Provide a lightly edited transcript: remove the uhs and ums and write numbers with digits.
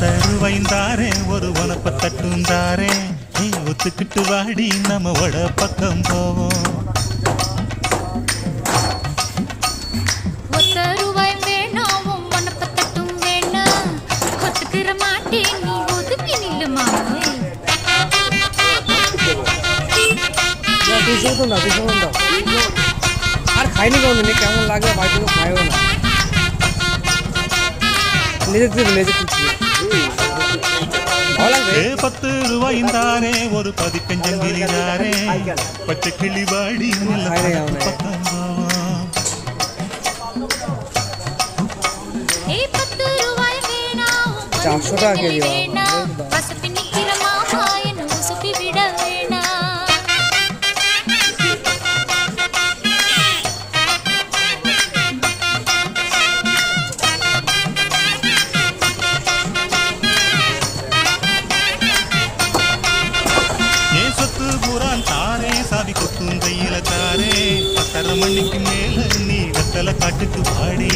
தருவைந்தாரே ஒரு உனப்ப தட்டுந்தாரே ஒத்துக்கிட்டு வாடி நம்ம வட பக்கம் போவோம். ரூபாய் வேணாம் உனப்ப தட்டும் வேணாம் ஒத்துக்கிற மாட்டேன் நீ ஒதுக்கி நில்லு மாமே. আর খাইনি কোনো দিনে কেমন লাগে বাড়িতে তো খাইও না பத்து ரூபாய்ந்தாரே ஒரு பதிக்கஞ்சங்கிலிதாரே பச்சை கிளி வாடி பக்கம் போவோம். 10 ரூபாய் வேணாம் 400 টাকা কেজি பசப்பி நிக்கிற மாமா என்ன உசுப்பி விட வேணாம். தாரே சாவி கொத்தும் கையில தாரே 10:30 மணிக்கு மேல நீ வெத்தலை காட்டுக்கு பாடி